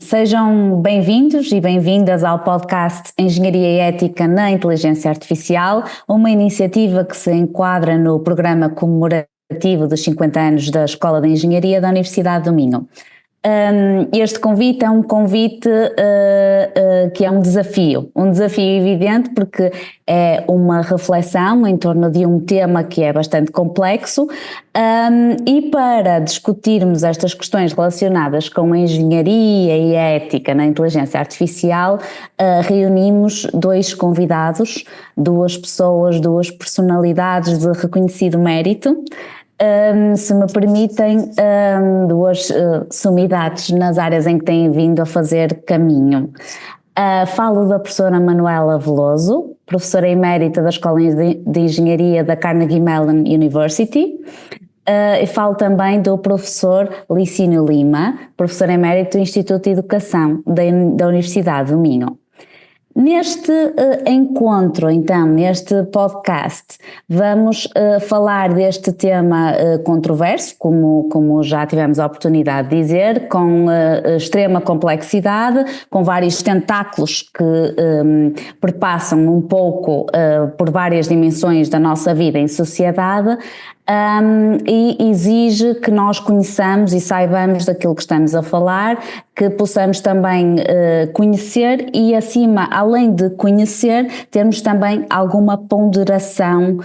Sejam bem-vindos e bem-vindas ao podcast Engenharia e Ética na Inteligência Artificial, uma iniciativa que se enquadra no programa comemorativo dos 50 anos da Escola de Engenharia da Universidade do Minho. Este convite é um convite que é um desafio evidente porque é uma reflexão em torno de um tema que é bastante complexo, e para discutirmos estas questões relacionadas com a engenharia e a ética na inteligência artificial, reunimos dois convidados, duas pessoas, duas personalidades de reconhecido mérito. Se me permitem, duas sumidades nas áreas em que têm vindo a fazer caminho. Falo da professora Manuela Veloso, professora emérita da Escola de Engenharia da Carnegie Mellon University, e falo também do professor Licínio Lima, professor emérito do Instituto de Educação da Universidade do Minho. Neste encontro, então, neste podcast, vamos falar deste tema controverso, como já tivemos a oportunidade de dizer, com extrema complexidade, com vários tentáculos que perpassam um pouco por várias dimensões da nossa vida em sociedade. E exige que nós conheçamos e saibamos daquilo que estamos a falar, que possamos também conhecer e, acima, além de conhecer, termos também alguma ponderação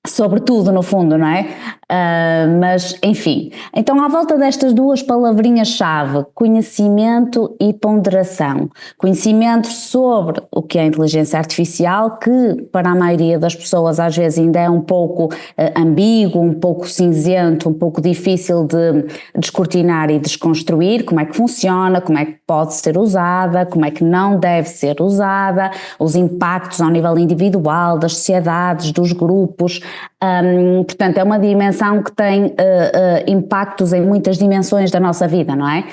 sobre tudo, no fundo, não é? Mas, enfim. Então, à volta destas duas palavrinhas-chave, conhecimento e ponderação. Conhecimento sobre o que é a inteligência artificial, que para a maioria das pessoas às vezes ainda é um pouco ambíguo, um pouco cinzento, um pouco difícil de descortinar e desconstruir, como é que funciona, como é que pode ser usada, como é que não deve ser usada, os impactos ao nível individual, das sociedades, dos grupos. Portanto, é uma dimensão que tem impactos em muitas dimensões da nossa vida, não é?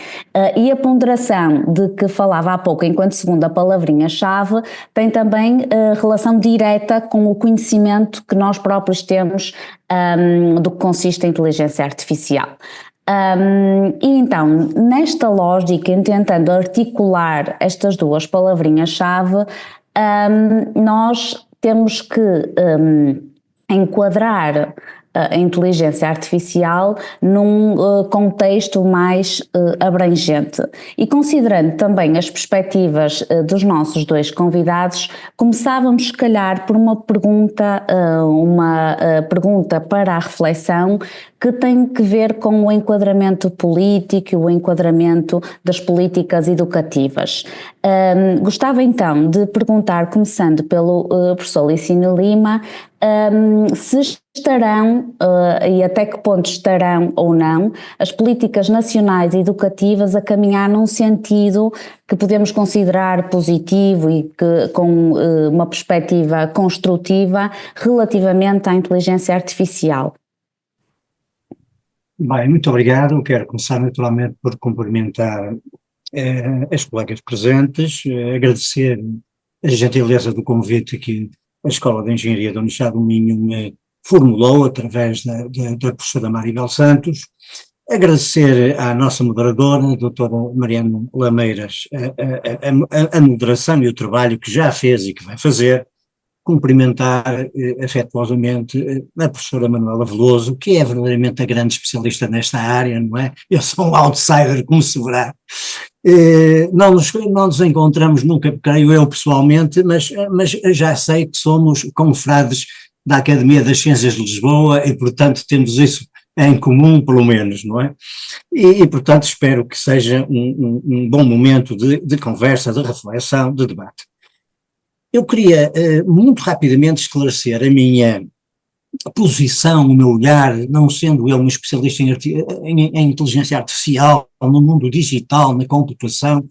E a ponderação de que falava há pouco, enquanto segunda palavrinha-chave, tem também relação direta com o conhecimento que nós próprios temos do que consiste a inteligência artificial. E então, nesta lógica, tentando articular estas duas palavrinhas-chave, nós temos que enquadrar a inteligência artificial num contexto mais abrangente. E considerando também as perspectivas dos nossos dois convidados, começávamos se calhar por uma pergunta para a reflexão que tem que ver com o enquadramento político e o enquadramento das políticas educativas. Gostava então de perguntar, começando pelo professor Licínio Lima, se estarão e até que ponto estarão ou não as políticas nacionais educativas a caminhar num sentido que podemos considerar positivo e que, com uma perspectiva construtiva relativamente à inteligência artificial. Bem, muito obrigado. Quero começar naturalmente por cumprimentar as colegas presentes, agradecer a gentileza do convite que a Escola de Engenharia da Universidade do Minho me formulou através da professora Maribel Santos, agradecer à nossa moderadora, a doutora Mariana Lameiras, a moderação e o trabalho que já fez e que vai fazer, cumprimentar afetuosamente a professora Manuela Veloso, que é verdadeiramente a grande especialista nesta área, não é? Eu sou um outsider, como se verá. Não nos encontramos nunca, creio eu pessoalmente, mas já sei que somos confrades da Academia das Ciências de Lisboa e, portanto, temos isso em comum, pelo menos, não é? E portanto, espero que seja um bom momento de conversa, de reflexão, de debate. Eu queria muito rapidamente esclarecer a minha posição, o meu olhar, não sendo eu um especialista em inteligência artificial, no mundo digital, na computação,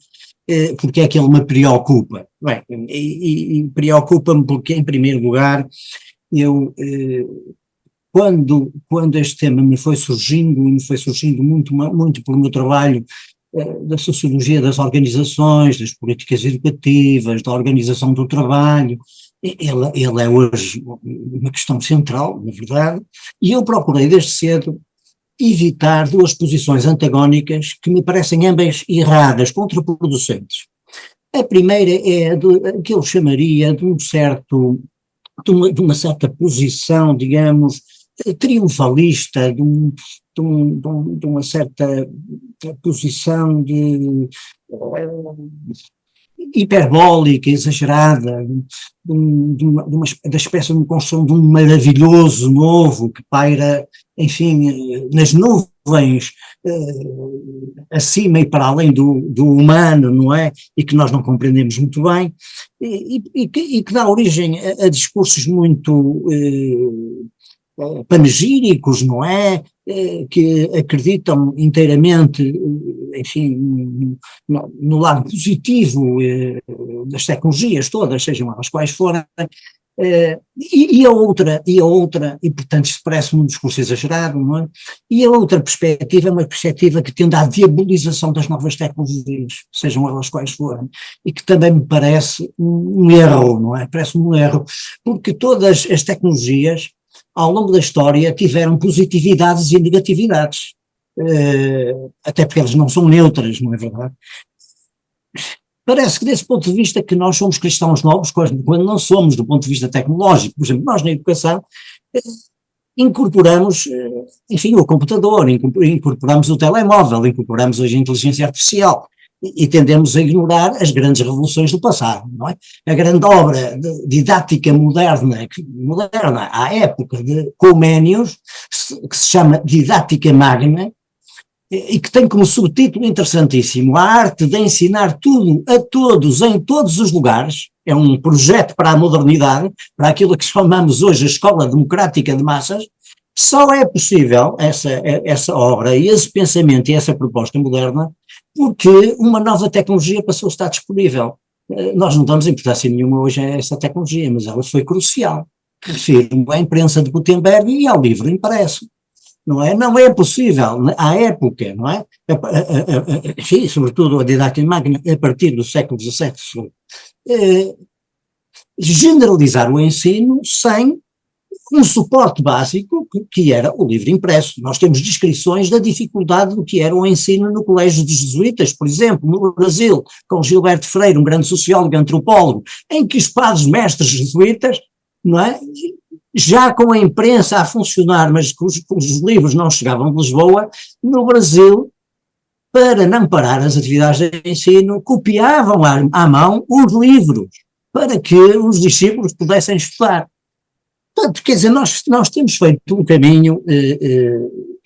porque é que ele me preocupa. Bem, e preocupa-me porque, em primeiro lugar, eu, quando este tema me foi surgindo muito, muito pelo meu trabalho da sociologia das organizações, das políticas educativas, da organização do trabalho, ele é hoje uma questão central, na verdade, e eu procurei desde cedo evitar duas posições antagónicas que me parecem ambas erradas, contraproducentes. A primeira é que eu chamaria de de uma certa posição, digamos, triunfalista, de uma certa posição hiperbólica, exagerada, da espécie de construção de um maravilhoso novo que paira, enfim, nas nuvens, acima e para além do humano, não é? E que nós não compreendemos muito bem, e que dá origem a discursos muito panegíricos, não é? Que acreditam inteiramente, enfim, no lado positivo das tecnologias todas, sejam elas quais forem, e a outra, e portanto isto parece-me um discurso exagerado, não é? E a outra perspectiva é uma perspectiva que tende à diabolização das novas tecnologias, sejam elas quais forem, e que também me parece um erro, não é? Parece-me um erro, porque todas as tecnologias, ao longo da história, tiveram positividades e negatividades, até porque elas não são neutras, não é verdade? Parece que desse ponto de vista que nós somos cristãos novos, quando não somos do ponto de vista tecnológico. Por exemplo, nós na educação incorporamos, enfim, o computador, incorporamos o telemóvel, incorporamos hoje a inteligência artificial e tendemos a ignorar as grandes revoluções do passado, não é? A grande obra didática moderna à época de Comênios, que se chama Didática Magna, e que tem como subtítulo interessantíssimo: a arte de ensinar tudo a todos, em todos os lugares. É um projeto para a modernidade, para aquilo que chamamos hoje a Escola Democrática de Massas. Só é possível essa obra e esse pensamento e essa proposta moderna porque uma nova tecnologia passou a estar disponível. Nós não damos importância nenhuma hoje a essa tecnologia, mas ela foi crucial. Refiro-me à imprensa de Gutenberg e ao livro impresso. Não é? Não é possível, à época, não é? Sim, sobretudo a didática magna, a partir do século XVII, generalizar o ensino sem um suporte básico que era o livro impresso. Nós temos descrições da dificuldade do que era o ensino no colégio dos jesuítas, por exemplo, no Brasil, com Gilberto Freire, um grande sociólogo e antropólogo, em que os padres mestres jesuítas, não é? Já com a imprensa a funcionar, mas os livros não chegavam de Lisboa, no Brasil, para não parar as atividades de ensino, copiavam à mão os livros, para que os discípulos pudessem estudar. Portanto, quer dizer, nós temos feito um caminho,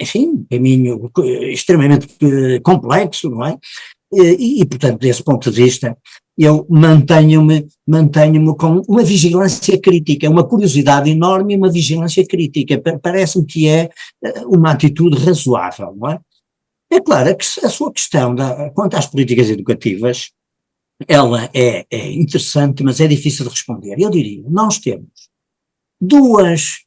enfim, um caminho extremamente complexo, não é? Portanto, desse ponto de vista, eu mantenho-me com uma vigilância crítica, uma curiosidade enorme e uma vigilância crítica. Parece-me que é uma atitude razoável, não é? É claro que a sua questão quanto às políticas educativas, ela é interessante, mas é difícil de responder. Eu diria, nós temos duas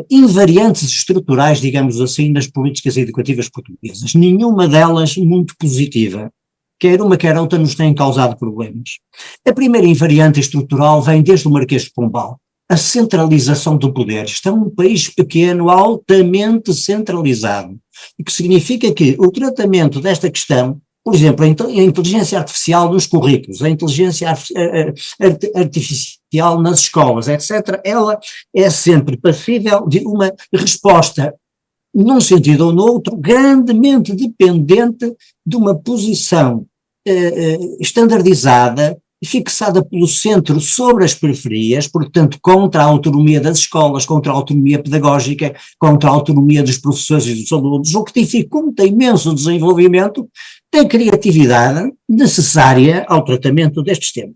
invariantes estruturais, digamos assim, nas políticas educativas portuguesas, nenhuma delas muito positiva. Quer uma quer outra nos têm causado problemas. A primeira invariante estrutural vem desde o Marquês de Pombal, a centralização do poder. Isto é um país pequeno, altamente centralizado, o que significa que o tratamento desta questão, por exemplo, a inteligência artificial nos currículos, a inteligência artificial nas escolas, etc., ela é sempre passível de uma resposta, num sentido ou no outro, grandemente dependente de uma posição estandardizada e fixada pelo centro sobre as periferias, portanto contra a autonomia das escolas, contra a autonomia pedagógica, contra a autonomia dos professores e dos alunos, o que dificulta imenso o desenvolvimento da criatividade necessária ao tratamento destes temas.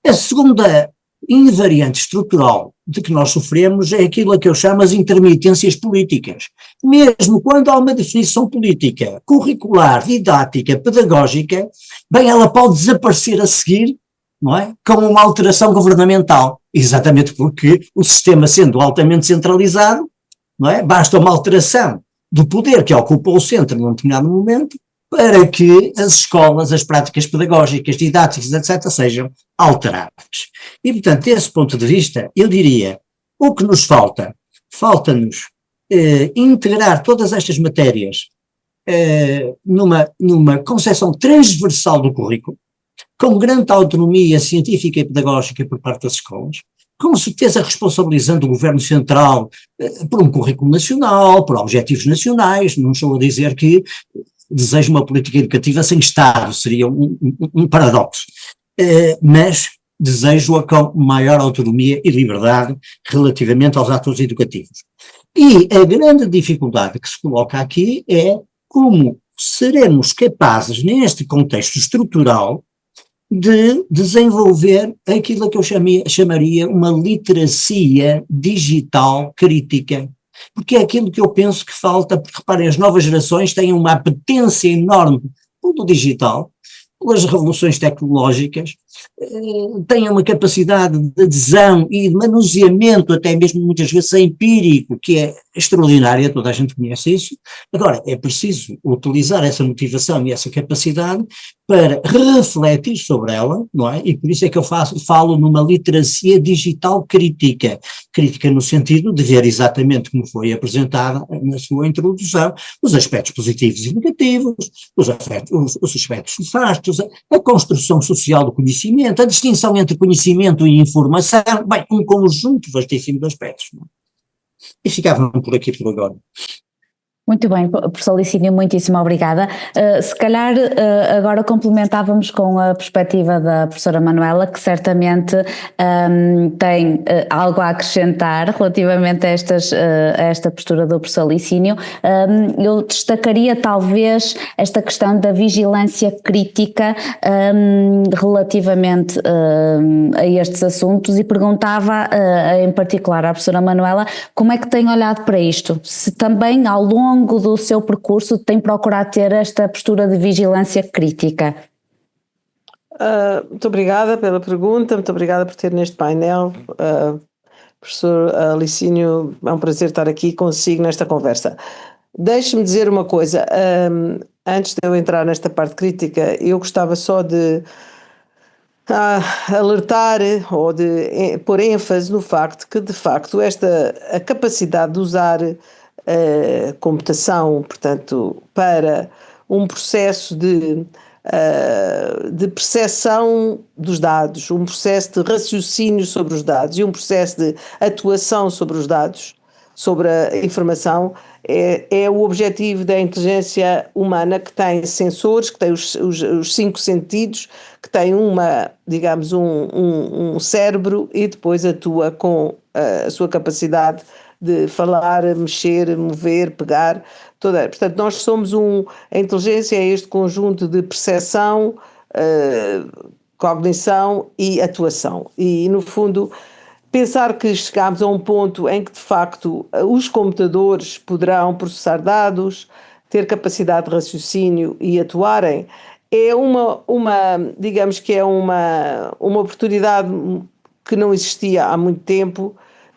A segunda invariante estrutural de que nós sofremos é aquilo a que eu chamo as intermitências políticas. Mesmo quando há uma definição política, curricular, didática, pedagógica, bem, ela pode desaparecer a seguir, não é? Com uma alteração governamental, exatamente porque o sistema sendo altamente centralizado, não é? Basta uma alteração do poder que ocupa o centro num determinado momento para que as escolas, as práticas pedagógicas, didáticas, etc., sejam alteradas. E, portanto, desse ponto de vista, eu diria, o que nos falta-nos integrar todas estas matérias numa concepção transversal do currículo, com grande autonomia científica e pedagógica por parte das escolas, com certeza responsabilizando o Governo Central por um currículo nacional, por objetivos nacionais. Não estou a dizer que desejo uma política educativa sem Estado, seria um paradoxo, mas desejo-a com maior autonomia e liberdade relativamente aos atores educativos. E a grande dificuldade que se coloca aqui é como seremos capazes, neste contexto estrutural, de desenvolver aquilo que eu chamaria uma literacia digital crítica, porque é aquilo que eu penso que falta, porque reparem, as novas gerações têm uma apetência enorme pelo digital, pelas revoluções tecnológicas, têm uma capacidade de adesão e de manuseamento, até mesmo muitas vezes empírico, que é extraordinária, toda a gente conhece isso. Agora, é preciso utilizar essa motivação e essa capacidade para refletir sobre ela, não é? E por isso é que eu falo numa literacia digital crítica, crítica no sentido de ver exatamente como foi apresentada na sua introdução, os aspectos positivos e negativos, os aspectos nefastos, a construção social do conhecimento, a distinção entre conhecimento e informação, bem, um conjunto vastíssimo de aspectos. Não é? E ficavam por aqui por agora. Muito bem, professor Licínio, muitíssimo obrigada. Se calhar agora complementávamos com a perspectiva da professora Manuela, que certamente tem algo a acrescentar relativamente a esta postura do professor Licínio. Eu destacaria talvez esta questão da vigilância crítica relativamente a estes assuntos e perguntava em particular à professora Manuela como é que tem olhado para isto, se também ao longo do seu percurso tem procurado ter esta postura de vigilância crítica. Muito obrigada pela pergunta, muito obrigada por ter neste painel. Professor Licínio, é um prazer estar aqui consigo nesta conversa. Deixe-me dizer uma coisa, antes de eu entrar nesta parte crítica, eu gostava só de alertar ou de pôr ênfase no facto que, de facto, a capacidade de usar computação, portanto, para um processo de percepção dos dados, um processo de raciocínio sobre os dados e um processo de atuação sobre os dados, sobre a informação, é o objetivo da inteligência humana, que tem sensores, que tem os 5 sentidos, que tem digamos, um cérebro e depois atua com a sua capacidade de falar, mexer, mover, pegar, toda. Portanto, nós somos a inteligência é este conjunto de percepção, cognição e atuação. E, no fundo, pensar que chegámos a um ponto em que, de facto, os computadores poderão processar dados, ter capacidade de raciocínio e atuarem, é digamos que é uma oportunidade que não existia há muito tempo,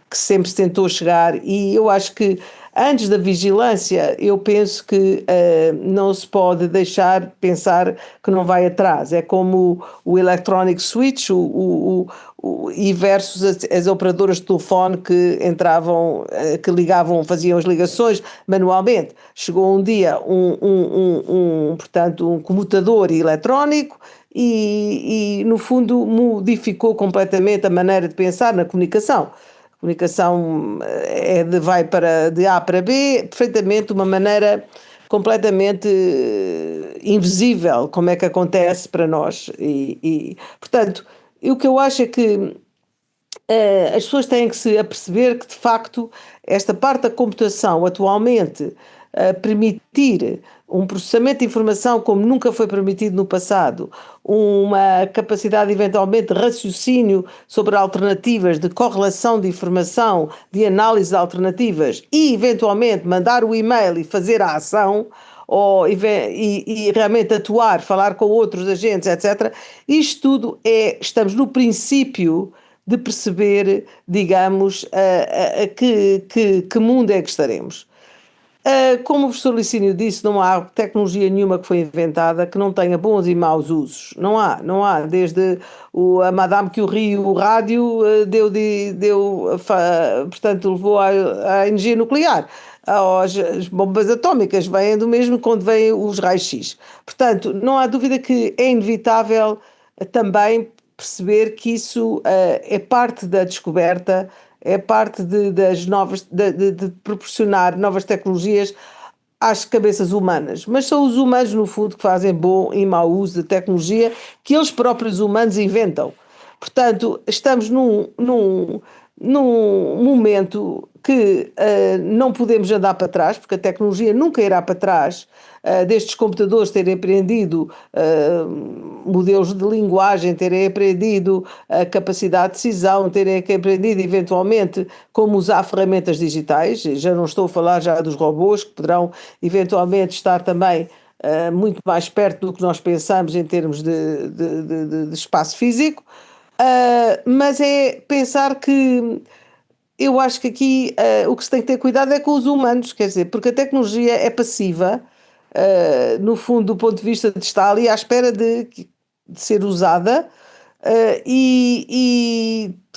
que sempre se tentou chegar, e eu acho que antes da vigilância eu penso que não se pode deixar pensar que não vai atrás. É como o electronic switch e versus as operadoras de telefone que entravam, que ligavam, faziam as ligações manualmente. Chegou um dia portanto, um comutador eletrónico e no fundo modificou completamente a maneira de pensar na comunicação. A comunicação vai de A para B, perfeitamente, de uma maneira completamente invisível, como é que acontece para nós. Portanto, o que eu acho é que as pessoas têm que se aperceber que, de facto, esta parte da computação atualmente permitir um processamento de informação como nunca foi permitido no passado, uma capacidade eventualmente de raciocínio sobre alternativas, de correlação de informação, de análise de alternativas e eventualmente mandar o e-mail e fazer a ação, e realmente atuar, falar com outros agentes, etc. Isto tudo estamos no princípio de perceber, digamos, que mundo é que estaremos. Como o professor Licínio disse, não há tecnologia nenhuma que foi inventada que não tenha bons e maus usos. Não há. Desde a Madame Curie, o rádio, portanto, levou à energia nuclear. As bombas atómicas vêm do mesmo quando vêm os raios-x. Portanto, não há dúvida que é inevitável também perceber que isso é parte da descoberta, é parte das novas, de proporcionar novas tecnologias às cabeças humanas. Mas são os humanos, no fundo, que fazem bom e mau uso de tecnologia que eles próprios humanos inventam. Portanto, estamos num momento que não podemos andar para trás, porque a tecnologia nunca irá para trás, destes computadores terem aprendido modelos de linguagem, terem aprendido a capacidade de decisão, terem aprendido eventualmente como usar ferramentas digitais. Já não estou a falar já dos robôs, que poderão eventualmente estar também muito mais perto do que nós pensamos em termos de espaço físico. Mas é pensar que eu acho que aqui o que se tem que ter cuidado é com os humanos, quer dizer, porque a tecnologia é passiva, no fundo, do ponto de vista de estar ali à espera de ser usada,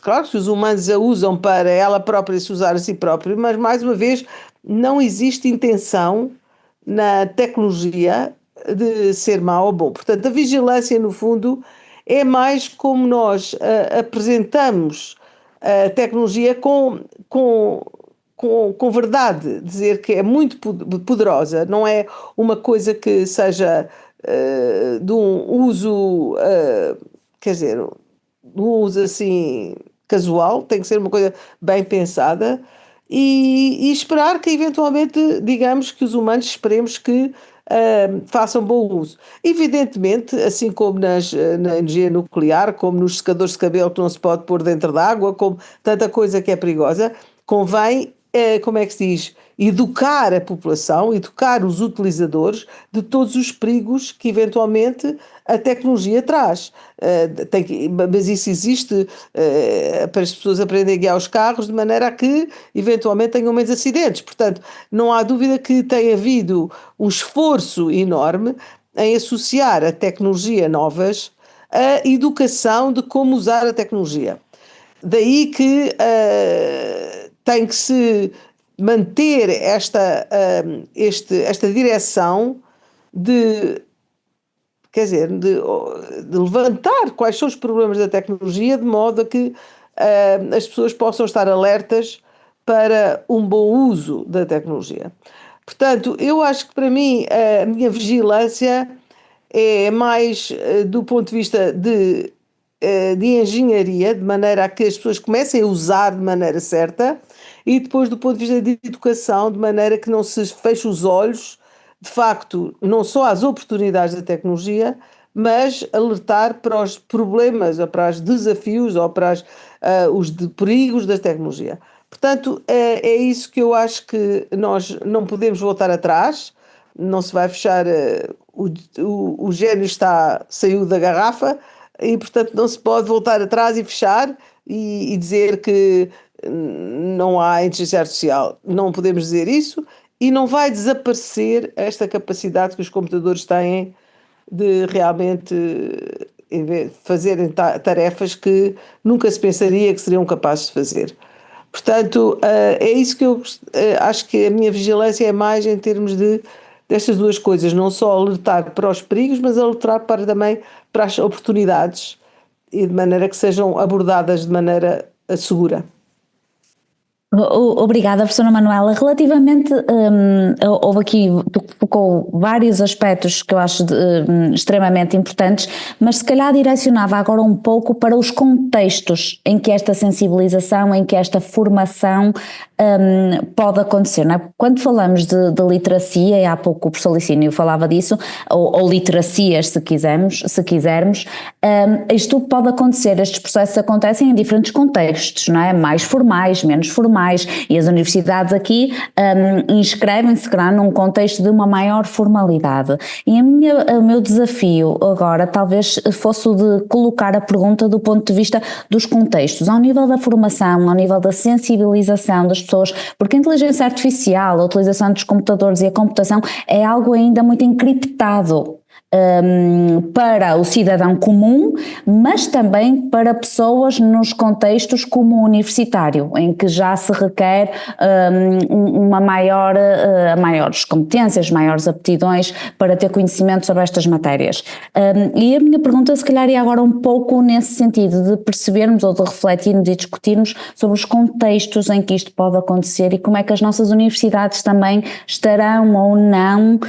claro que os humanos a usam para ela própria se usar a si própria, mas mais uma vez não existe intenção na tecnologia de ser mau ou bom. Portanto, a vigilância, no fundo, é mais como nós apresentamos a tecnologia com verdade, dizer que é muito poderosa, não é uma coisa que seja de um uso, quer dizer, de um uso assim casual, tem que ser uma coisa bem pensada e esperar que eventualmente, digamos, que os humanos esperemos que façam bom uso. Evidentemente, assim como na energia nuclear, como nos secadores de cabelo que não se pode pôr dentro da água, como tanta coisa que é perigosa, convém, como é que se diz, educar a população, educar os utilizadores de todos os perigos que eventualmente a tecnologia traz. Mas isso existe para as pessoas aprenderem a guiar os carros de maneira a que eventualmente tenham menos acidentes. Portanto, não há dúvida que tem havido um esforço enorme em associar a tecnologia novas à educação de como usar a tecnologia. Daí que tem que se manter esta direção de, quer dizer, de levantar quais são os problemas da tecnologia de modo a que as pessoas possam estar alertas para um bom uso da tecnologia. Portanto, eu acho que para mim a minha vigilância é mais do ponto de vista de engenharia, de maneira a que as pessoas comecem a usar de maneira certa, e depois do ponto de vista de educação, de maneira que não se feche os olhos, de facto, não só às oportunidades da tecnologia, mas alertar para os problemas, ou para os desafios, ou para os perigos da tecnologia. Portanto, é isso que eu acho que nós não podemos voltar atrás, não se vai fechar, o gênio saiu da garrafa, e portanto não se pode voltar atrás e fechar e dizer que não há inteligência artificial. Não podemos dizer isso e não vai desaparecer esta capacidade que os computadores têm de realmente fazerem tarefas que nunca se pensaria que seriam capazes de fazer. Portanto, é isso que eu acho que a minha vigilância é mais em termos destas duas coisas, não só alertar para os perigos, mas alertar também para as oportunidades e de maneira que sejam abordadas de maneira segura. Obrigada, professora Manuela. Relativamente, houve aqui, tocou vários aspectos que eu acho extremamente importantes, mas se calhar direcionava agora um pouco para os contextos em que esta sensibilização, em que esta formação pode acontecer, não é? Quando falamos de literacia, e há pouco o professor Licínio falava disso, ou literacias se quisermos, isto pode acontecer, estes processos acontecem em diferentes contextos, não é? Mais formais, menos formais, e as universidades aqui inscrevem-se num contexto de uma maior formalidade. E o meu desafio agora talvez fosse o de colocar a pergunta do ponto de vista dos contextos, ao nível da formação, ao nível da sensibilização das pessoas, porque a inteligência artificial, a utilização dos computadores e a computação é algo ainda muito encriptado para o cidadão comum, mas também para pessoas nos contextos como o universitário, em que já se requer maiores competências, maiores aptidões para ter conhecimento sobre estas matérias. E a minha pergunta se calhar é agora um pouco nesse sentido, de percebermos ou de refletirmos e discutirmos sobre os contextos em que isto pode acontecer e como é que as nossas universidades também estarão ou não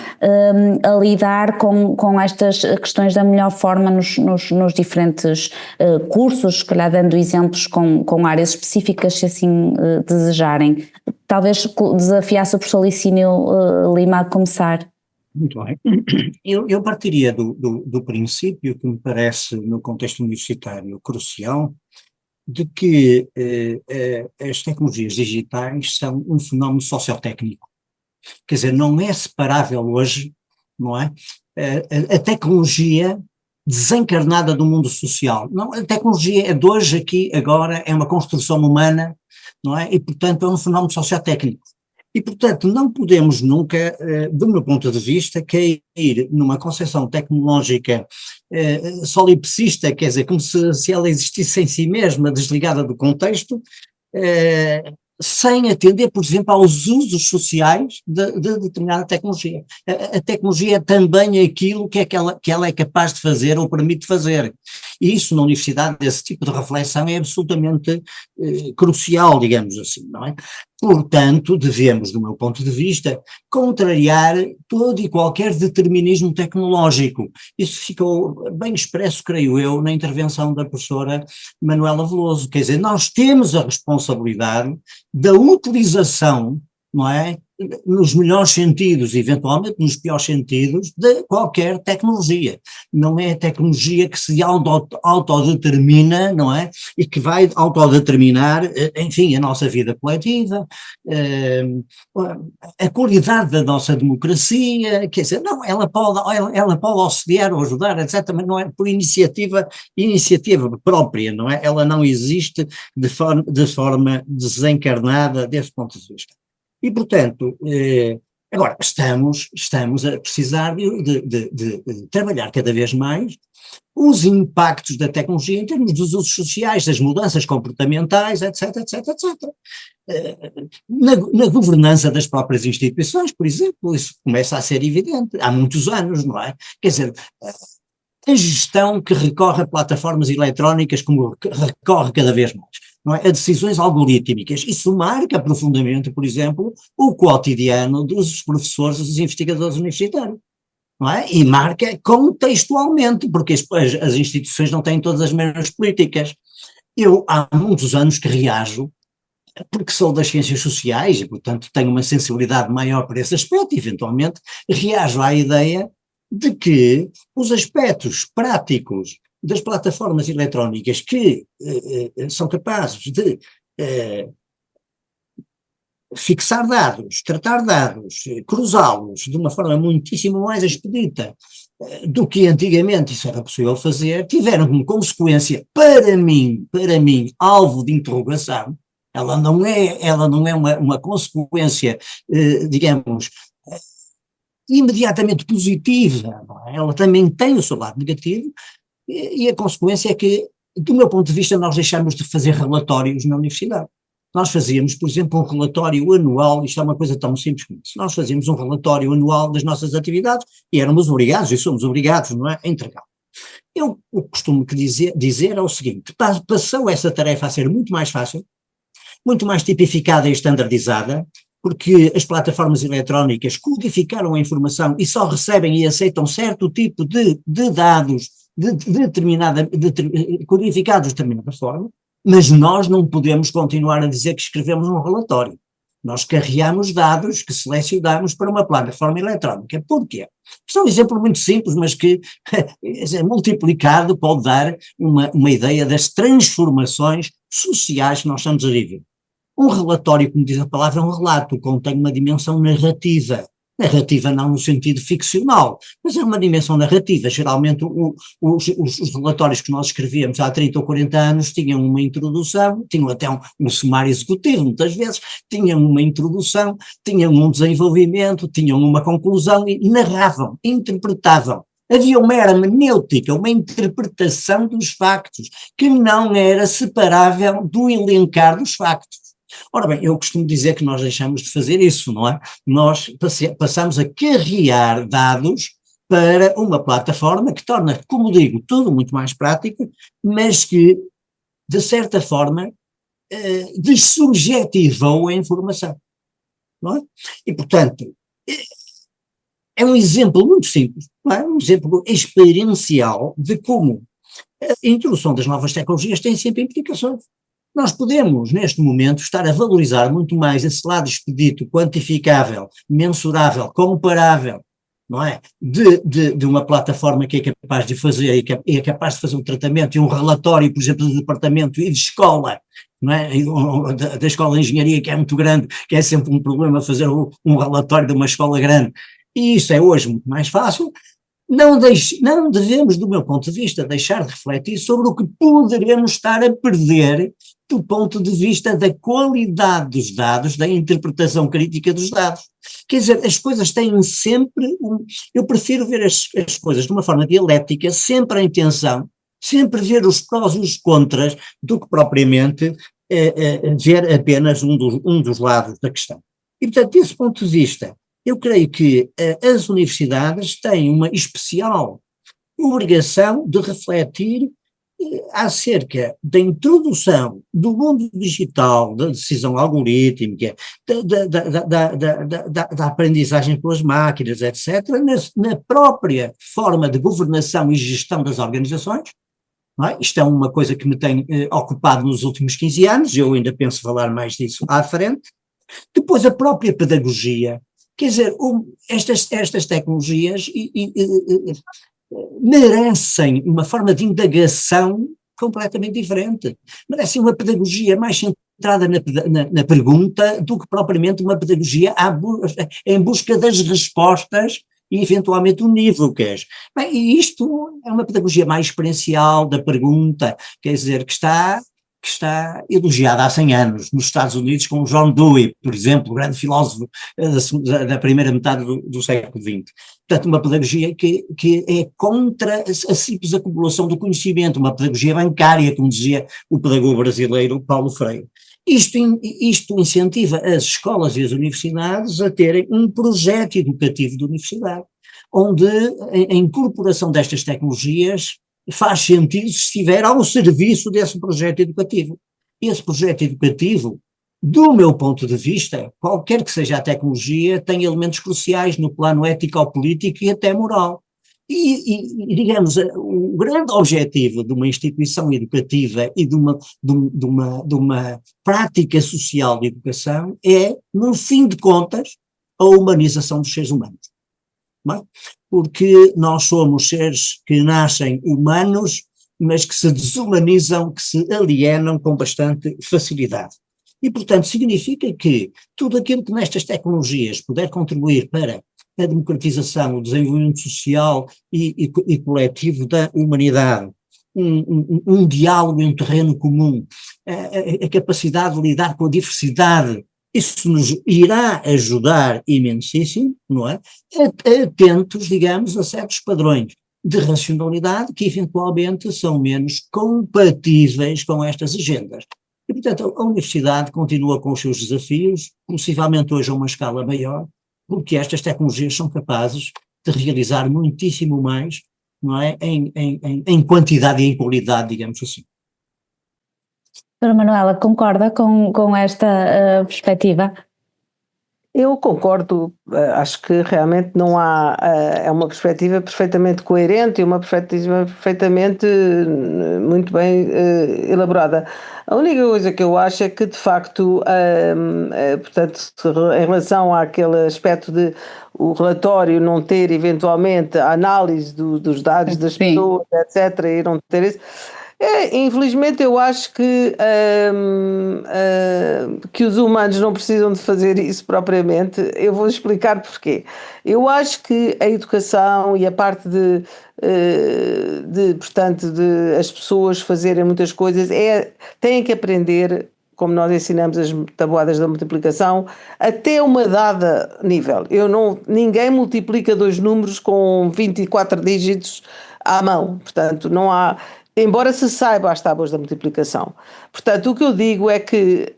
a lidar com estas questões da melhor forma nos diferentes cursos, se calhar dando exemplos com áreas específicas, se assim desejarem. Talvez desafiasse o professor Licínio Lima a começar. Muito bem. Eu partiria do princípio que me parece, no contexto universitário, crucial, de que as tecnologias digitais são um fenómeno sociotécnico. Quer dizer, não é separável hoje, não é? A tecnologia desencarnada do mundo social. Não, a tecnologia é de hoje, aqui, agora, é uma construção humana, não é? E, portanto, é um fenómeno sociotécnico. E, portanto, não podemos nunca, do meu ponto de vista, cair numa concepção tecnológica solipsista, quer dizer, como se ela existisse em si mesma, desligada do contexto, sem atender, por exemplo, aos usos sociais de determinada tecnologia. A tecnologia é também aquilo que ela é capaz de fazer ou permite fazer. E isso na universidade, esse tipo de reflexão é absolutamente crucial, digamos assim, não é? Portanto, devemos, do meu ponto de vista, contrariar todo e qualquer determinismo tecnológico. Isso ficou bem expresso, creio eu, na intervenção da professora Manuela Veloso. Quer dizer, nós temos a responsabilidade da utilização, não é, nos melhores sentidos, eventualmente nos piores sentidos, de qualquer tecnologia. Não é a tecnologia que se autodetermina, não é, e que vai autodeterminar, enfim, a nossa vida coletiva, a qualidade da nossa democracia, quer dizer, não, ela pode auxiliar ou ajudar, etc., mas não é por iniciativa própria, não é? Ela não existe de forma desencarnada desse ponto de vista. E, portanto, agora estamos a precisar de trabalhar cada vez mais os impactos da tecnologia em termos dos usos sociais, das mudanças comportamentais, etc., etc., etc. Na governança das próprias instituições, por exemplo, isso começa a ser evidente, há muitos anos, não é? Quer dizer, a gestão que recorre a plataformas eletrónicas como recorre cada vez mais, não é? A decisões algorítmicas, isso marca profundamente, por exemplo, o cotidiano dos professores e dos investigadores universitários, não é? E marca contextualmente, porque as instituições não têm todas as mesmas políticas. Eu há muitos anos que reajo, porque sou das ciências sociais e, portanto, tenho uma sensibilidade maior para esse aspecto, eventualmente reajo à ideia de que os aspectos práticos das plataformas eletrónicas que são capazes de fixar dados, tratar dados, cruzá-los de uma forma muitíssimo mais expedita do que antigamente isso era possível fazer, tiveram como consequência, para mim, alvo de interrogação. Ela não é uma consequência, digamos, imediatamente positiva, não é? Ela também tem o seu lado negativo, e a consequência é que, do meu ponto de vista, nós deixamos de fazer relatórios na universidade. Nós fazíamos, por exemplo, um relatório anual, isto é uma coisa tão simples como isso, nós fazíamos um relatório anual das nossas atividades e éramos obrigados, e somos obrigados, não é, a entregá-lo. Eu costumo dizer é o seguinte: passou essa tarefa a ser muito mais fácil, muito mais tipificada e standardizada, porque as plataformas eletrónicas codificaram a informação e só recebem e aceitam certo tipo de dados codificados de determinada forma, mas nós não podemos continuar a dizer que escrevemos um relatório. Nós carreamos dados que selecionamos para uma plataforma eletrónica. Porquê? Isto é um exemplo muito simples, mas que multiplicado pode dar uma ideia das transformações sociais que nós estamos a viver. Um relatório, como diz a palavra, é um relato, contém uma dimensão narrativa. narrativa não no sentido ficcional, mas é uma dimensão narrativa. Geralmente os relatórios que nós escrevíamos há 30 ou 40 anos tinham uma introdução, tinham até um sumário executivo, muitas vezes, tinham uma introdução, tinham um desenvolvimento, tinham uma conclusão e narravam, interpretavam. Havia uma hermenêutica, uma interpretação dos factos, que não era separável do elencar dos factos. Ora bem, eu costumo dizer que nós deixamos de fazer isso, não é? Nós passamos a carregar dados para uma plataforma que torna, como digo, tudo muito mais prático, mas que, de certa forma, dessubjetivou a informação, não é? E, portanto, é um exemplo muito simples, não é? Um exemplo experiencial de como a introdução das novas tecnologias tem sempre implicações. Nós podemos, neste momento, estar a valorizar muito mais esse lado expedito, quantificável, mensurável, comparável, não é? De uma plataforma que é capaz de fazer, e é capaz de fazer um tratamento e um relatório, por exemplo, de departamento e de escola, não é? Da escola de engenharia, que é muito grande, que é sempre um problema fazer um relatório de uma escola grande, e isso é hoje muito mais fácil. Não devemos, do meu ponto de vista, deixar de refletir sobre o que poderemos estar a perder do ponto de vista da qualidade dos dados, da interpretação crítica dos dados. Quer dizer, as coisas têm sempre, eu prefiro ver as coisas de uma forma dialética, sempre em tensão, sempre ver os prós e os contras, do que propriamente ver apenas um dos lados da questão. E, portanto, desse ponto de vista, eu creio que as universidades têm uma especial obrigação de refletir acerca da introdução do mundo digital, da decisão algorítmica, da aprendizagem pelas máquinas, etc., na própria forma de governação e gestão das organizações. Não é? Isto é uma coisa que me tem ocupado nos últimos 15 anos, eu ainda penso falar mais disso à frente. Depois a própria pedagogia. Quer dizer, estas tecnologias merecem uma forma de indagação completamente diferente. Merecem uma pedagogia mais centrada na pergunta do que propriamente uma pedagogia em busca das respostas e eventualmente unívocas. Bem, e isto é uma pedagogia mais experiencial da pergunta, quer dizer, que está elogiada há 100 anos, nos Estados Unidos, com John Dewey, por exemplo, o grande filósofo da primeira metade do século XX. Portanto, uma pedagogia que é contra a simples acumulação do conhecimento, uma pedagogia bancária, como dizia o pedagogo brasileiro Paulo Freire. Isto incentiva as escolas e as universidades a terem um projeto educativo de universidade, onde a incorporação destas tecnologias faz sentido se estiver ao serviço desse projeto educativo. Esse projeto educativo, do meu ponto de vista, qualquer que seja a tecnologia, tem elementos cruciais no plano ético-político e até moral. E digamos, o grande objetivo de uma instituição educativa e de uma prática social de educação é, no fim de contas, a humanização dos seres humanos. Não é? Porque nós somos seres que nascem humanos, mas que se desumanizam, que se alienam com bastante facilidade. E, portanto, significa que tudo aquilo que nestas tecnologias puder contribuir para a democratização, o desenvolvimento social e coletivo da humanidade, um diálogo em um terreno comum, a capacidade de lidar com a diversidade, isso nos irá ajudar imensíssimo, não é? Atentos, digamos, a certos padrões de racionalidade que eventualmente são menos compatíveis com estas agendas. E, portanto, a universidade continua com os seus desafios, possivelmente hoje a uma escala maior, porque estas tecnologias são capazes de realizar muitíssimo mais, não é? Em quantidade e em qualidade, digamos assim. Doutora Manuela, concorda com esta perspectiva? Eu concordo, acho que realmente não há, é uma perspectiva perfeitamente coerente e uma perspectiva perfeitamente muito bem elaborada. A única coisa que eu acho é que, de facto, portanto, em relação àquele aspecto de o relatório não ter eventualmente a análise dos dados das pessoas, etc., e não ter isso. Infelizmente eu acho que os humanos não precisam de fazer isso propriamente. Eu vou explicar porquê. Eu acho que a educação e a parte portanto, de as pessoas fazerem muitas coisas têm que aprender, como nós ensinamos as tabuadas da multiplicação, até uma dada nível. Ninguém multiplica dois números com 24 dígitos à mão, portanto, não há. Embora se saiba as tábuas da multiplicação. Portanto, o que eu digo é que,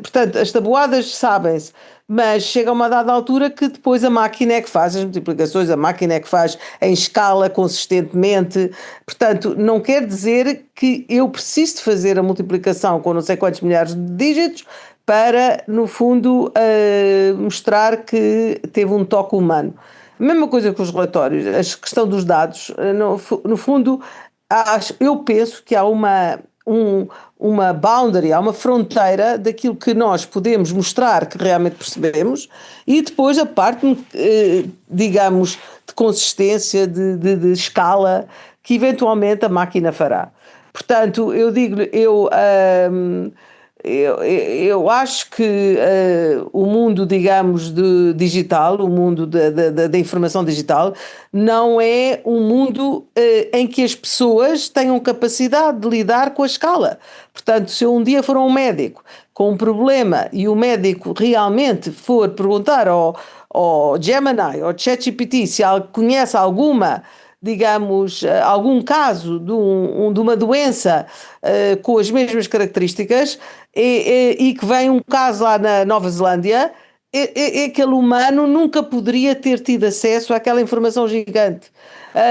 portanto, as tabuadas sabem-se, mas chega a uma dada altura que depois a máquina é que faz as multiplicações, a máquina é que faz em escala, consistentemente. Portanto, não quer dizer que eu preciso de fazer a multiplicação com não sei quantos milhares de dígitos para, no fundo, mostrar que teve um toque humano. A mesma coisa com os relatórios, a questão dos dados, no fundo, eu penso que há uma boundary, há uma fronteira daquilo que nós podemos mostrar que realmente percebemos e depois a parte, digamos, de consistência, de escala, que eventualmente a máquina fará. Portanto, eu acho que o mundo, digamos, digital, o mundo da informação digital, não é um mundo em que as pessoas tenham capacidade de lidar com a escala. Portanto, se eu um dia for a um médico com um problema e o médico realmente for perguntar ao Gemini, ao ChatGPT, se ele conhece digamos, algum caso de uma doença com as mesmas características e que vem um caso lá na Nova Zelândia, aquele humano nunca poderia ter tido acesso àquela informação gigante.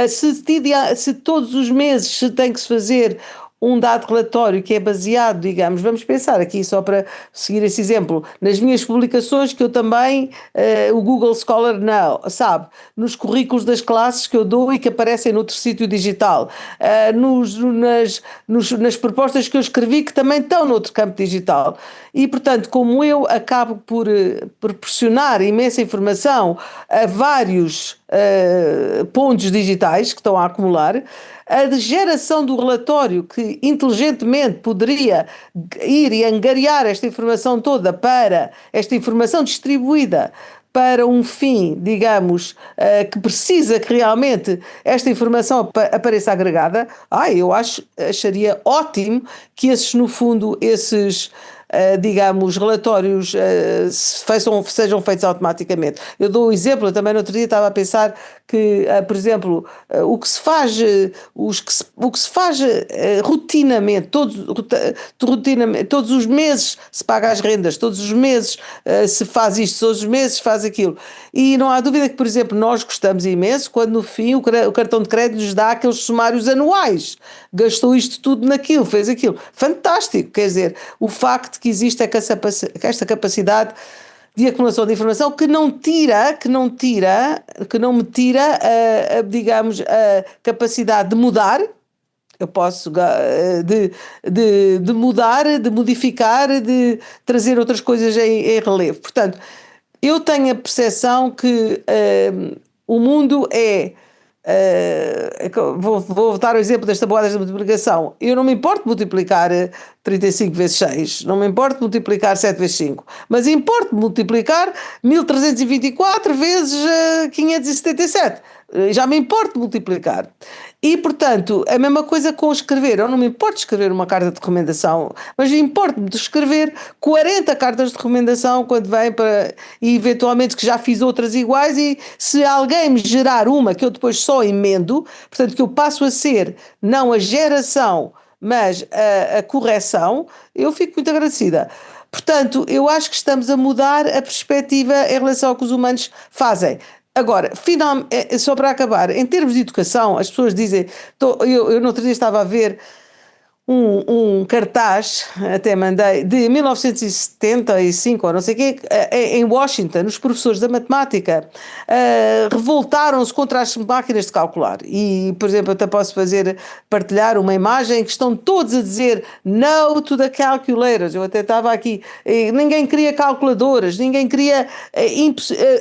Se todos os meses se tem que se fazer um dado relatório que é baseado, digamos, vamos pensar aqui só para seguir esse exemplo, nas minhas publicações que eu também, o Google Scholar não, sabe, nos currículos das classes que eu dou e que aparecem noutro sítio digital, nas propostas que eu escrevi que também estão noutro campo digital. E, portanto, como eu acabo por proporcionar imensa informação a vários pontos digitais que estão a acumular, a geração do relatório que inteligentemente poderia ir e angariar esta informação toda para esta informação distribuída para um fim, digamos, que precisa que realmente esta informação apareça agregada, eu acharia ótimo que no fundo, digamos, relatórios sejam feitos automaticamente. Eu dou um exemplo, eu também no outro dia estava a pensar que, por exemplo, o que se faz rotinamente, todos os meses se paga as rendas, todos os meses se faz isto, todos os meses se faz aquilo. E não há dúvida que, por exemplo, nós gostamos imenso quando no fim o cartão de crédito nos dá aqueles sumários anuais. Gastou isto tudo naquilo, fez aquilo. Fantástico, quer dizer, o facto que existe esta capacidade de acumulação de informação que não me tira, digamos, a capacidade de mudar. Eu posso de mudar, de modificar, de trazer outras coisas em relevo. Portanto, eu tenho a percepção que o mundo vou voltar ao exemplo das tabuadas de multiplicação. Eu não me importo de multiplicar 35 vezes 6, não me importo de multiplicar 7 vezes 5, mas importo de multiplicar 1324 vezes 577. Já me importo de multiplicar. E, portanto, a mesma coisa com escrever. Eu não me importo de escrever uma carta de recomendação, mas importo-me de escrever 40 cartas de recomendação quando vem e eventualmente que já fiz outras iguais e se alguém me gerar uma que eu depois só emendo, portanto, que eu passo a ser não a geração, mas a correção, eu fico muito agradecida. Portanto, eu acho que estamos a mudar a perspectiva em relação ao que os humanos fazem. Agora, só para acabar, em termos de educação, as pessoas dizem, eu no outro dia estava a ver um cartaz, até mandei, de 1975 ou não sei o quê, em Washington, os professores da matemática revoltaram-se contra as máquinas de calcular. E, por exemplo, até posso partilhar uma imagem que estão todos a dizer no to the calculators. Eu até estava aqui, ninguém queria calculadoras, ninguém queria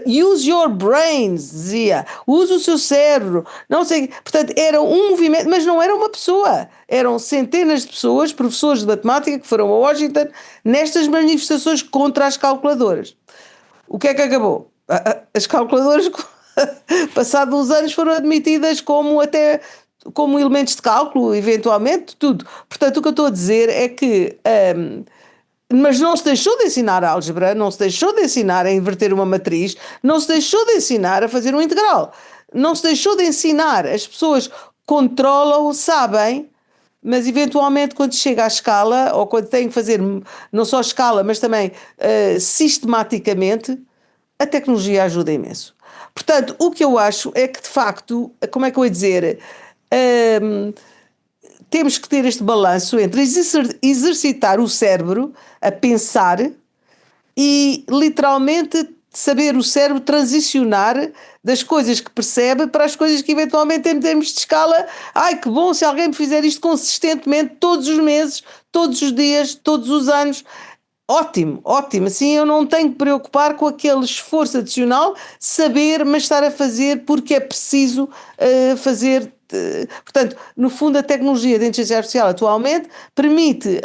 use your brains, dizia, use o seu cérebro, não sei, portanto era um movimento, mas não era uma pessoa, eram centenas de pessoas, professores de matemática que foram a Washington nestas manifestações contra as calculadoras. O que é que acabou? As calculadoras passados uns anos foram admitidas como elementos de cálculo, eventualmente, tudo. Portanto, o que eu estou a dizer é que mas não se deixou de ensinar a álgebra, não se deixou de ensinar a inverter uma matriz, não se deixou de ensinar a fazer um integral, não se deixou de ensinar, as pessoas controlam, sabem, mas eventualmente quando chega à escala, ou quando tem que fazer não só escala, mas também sistematicamente, a tecnologia ajuda imenso. Portanto, o que eu acho é que de facto, como é que eu ia dizer, temos que ter este balanço entre exercitar o cérebro a pensar e literalmente saber o cérebro transicionar das coisas que percebe para as coisas que eventualmente em termos de escala, ai que bom se alguém me fizer isto consistentemente todos os meses, todos os dias, todos os anos, ótimo, ótimo, assim eu não tenho que preocupar com aquele esforço adicional, saber, mas estar a fazer porque é preciso fazer. Portanto, no fundo a tecnologia de inteligência artificial atualmente permite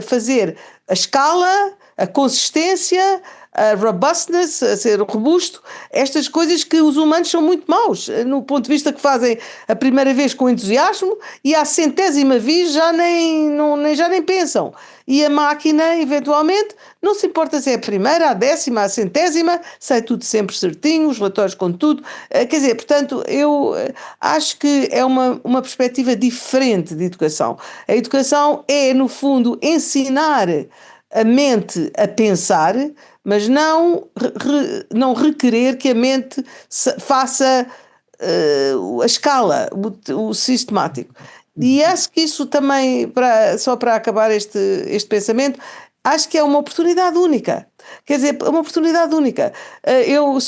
fazer a escala, a consistência, a robustness, a ser robusto, estas coisas que os humanos são muito maus, no ponto de vista que fazem a primeira vez com entusiasmo e à centésima vez já nem pensam. E a máquina, eventualmente, não se importa se é a primeira, a décima, a centésima, sai tudo sempre certinho, os relatórios com tudo. Quer dizer, portanto, eu acho que é uma perspectiva diferente de educação. A educação é, no fundo, ensinar a mente a pensar, mas não requerer que a mente faça a escala, o sistemático. E acho que isso também, só para acabar este pensamento, acho que é uma oportunidade única. Quer dizer, uma oportunidade única. Eu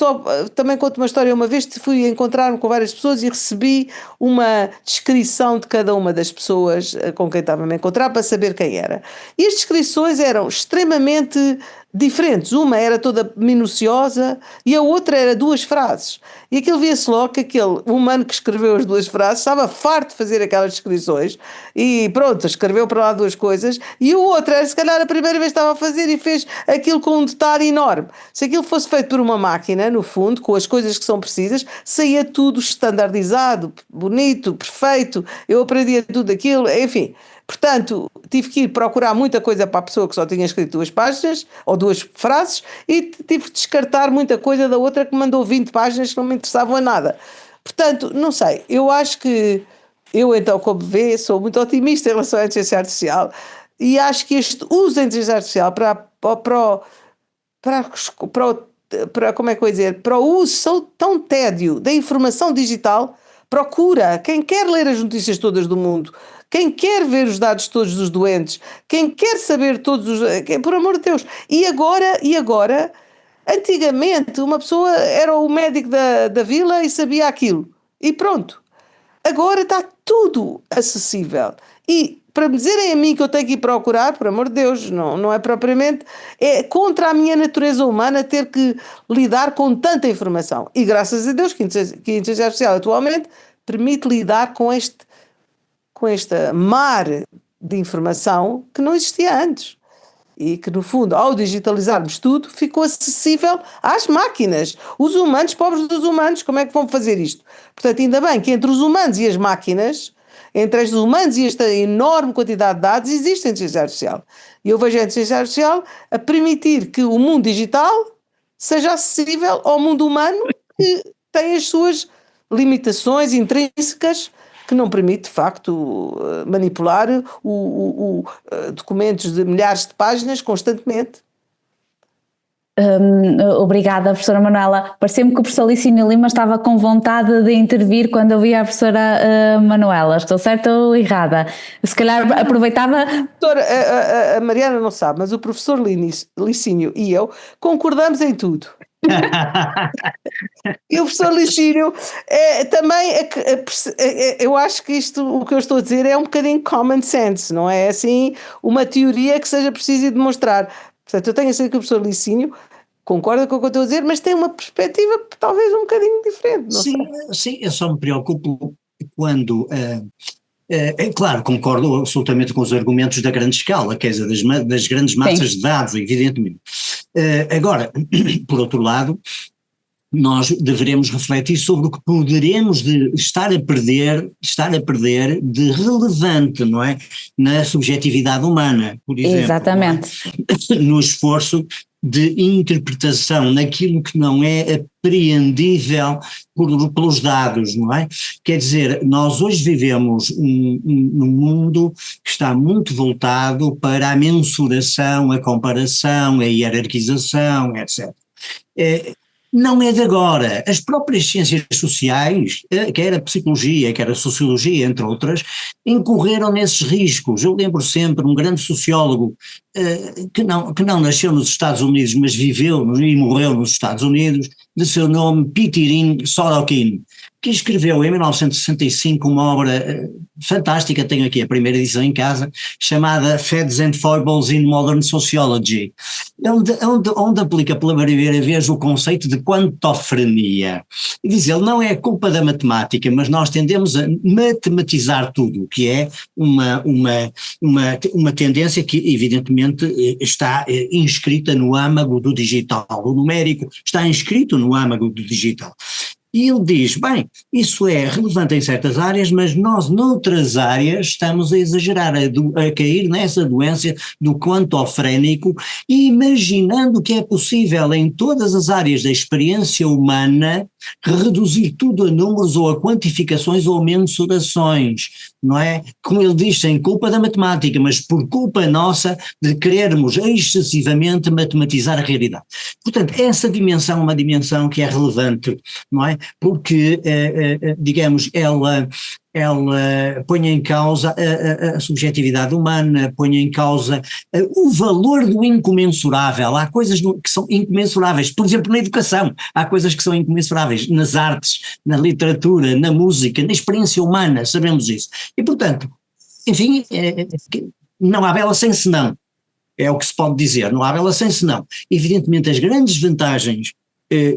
também conto uma história. Uma vez fui encontrar-me com várias pessoas e recebi uma descrição de cada uma das pessoas com quem estava a me encontrar para saber quem era. E as descrições eram extremamente diferentes. Uma era toda minuciosa e a outra era duas frases. E aquilo via-se logo que aquele humano que escreveu as duas frases estava farto de fazer aquelas descrições e pronto, escreveu para lá duas coisas, e o outro era, se calhar a primeira vez estava a fazer e fez aquilo com um detalhe enorme. Se aquilo fosse feito por uma máquina, no fundo, com as coisas que são precisas, saía tudo standardizado, bonito, perfeito, eu aprendia tudo aquilo, enfim. Portanto, tive que ir procurar muita coisa para a pessoa que só tinha escrito duas páginas ou duas frases e tive que descartar muita coisa da outra que mandou 20 páginas que não me interessavam a nada. Portanto, não sei, eu acho que eu então, como vê, sou muito otimista em relação à inteligência artificial e acho que este uso da inteligência artificial como é que eu ia dizer, para o uso tão tédio da informação digital, procura, quem quer ler as notícias todas do mundo, quem quer ver os dados todos dos doentes, quem quer saber todos os... Por amor de Deus. E agora, antigamente, uma pessoa era o médico da vila e sabia aquilo. E pronto. Agora está tudo acessível. E para me dizerem a mim que eu tenho que ir procurar, por amor de Deus, não é propriamente... É contra a minha natureza humana ter que lidar com tanta informação. E graças a Deus que a inteligência artificial atualmente permite lidar com este mar de informação que não existia antes e que, no fundo, ao digitalizarmos tudo, ficou acessível às máquinas. Os humanos, pobres dos humanos, como é que vão fazer isto? Portanto, ainda bem que entre os humanos e as máquinas, entre os humanos e esta enorme quantidade de dados, existe a inteligência artificial. E eu vejo a inteligência artificial a permitir que o mundo digital seja acessível ao mundo humano, que tem as suas limitações intrínsecas, que não permite, de facto, manipular documentos de milhares de páginas constantemente. Obrigada, professora Manuela. Pareceu-me que o professor Licínio Lima estava com vontade de intervir quando eu vi a professora Manuela. Estou certa ou errada? Se calhar aproveitava... A Mariana não sabe, mas o professor Licínio e eu concordamos em tudo. E o professor Licínio também, eu acho que o que eu estou a dizer é um bocadinho common sense, não é assim uma teoria que seja preciso demonstrar. Portanto, eu tenho a certeza que o professor Licínio concorda com o que eu estou a dizer, mas tem uma perspectiva talvez um bocadinho diferente, não sei. Sim, eu só me preocupo quando... É claro, concordo absolutamente com os argumentos da grande escala, quer dizer, das grandes massas de dados, evidentemente. Agora, por outro lado, nós deveremos refletir sobre o que poderemos estar a perder de relevante, não é? Na subjetividade humana, por exemplo. Exatamente. No esforço de interpretação, naquilo que não é apreendível pelos dados, não é? Quer dizer, nós hoje vivemos num mundo que está muito voltado para a mensuração, a comparação, a hierarquização, etc. Não é de agora. As próprias ciências sociais, quer a psicologia, quer a sociologia, entre outras, incorreram nesses riscos. Eu lembro sempre um grande sociólogo que não nasceu nos Estados Unidos, mas viveu e morreu nos Estados Unidos, de seu nome Pitirim Sorokin, que escreveu em 1965 uma obra fantástica, tenho aqui a primeira edição em casa, chamada Fads and Foibles in Modern Sociology, onde aplica pela primeira vez o conceito de quantofrenia. E diz ele, não é culpa da matemática, mas nós tendemos a matematizar tudo, que é uma tendência que evidentemente está inscrita no âmago do digital. O numérico está inscrito no âmago do digital. E ele diz, bem, isso é relevante em certas áreas, mas nós noutras áreas estamos a exagerar, a cair nessa doença do quantofrénico, imaginando que é possível em todas as áreas da experiência humana reduzir tudo a números ou a quantificações ou mensurações, não é? Como ele diz, sem culpa da matemática, mas por culpa nossa de querermos excessivamente matematizar a realidade. Portanto, essa dimensão é uma dimensão que é relevante, não é? Porque, digamos, ela põe em causa a subjetividade humana, põe em causa o valor do incomensurável. Há coisas que são incomensuráveis, por exemplo, na educação, há coisas que são incomensuráveis, nas artes, na literatura, na música, na experiência humana, sabemos isso. E, portanto, enfim, não há bela sem senão, é o que se pode dizer, não há bela sem senão. Evidentemente, as grandes vantagens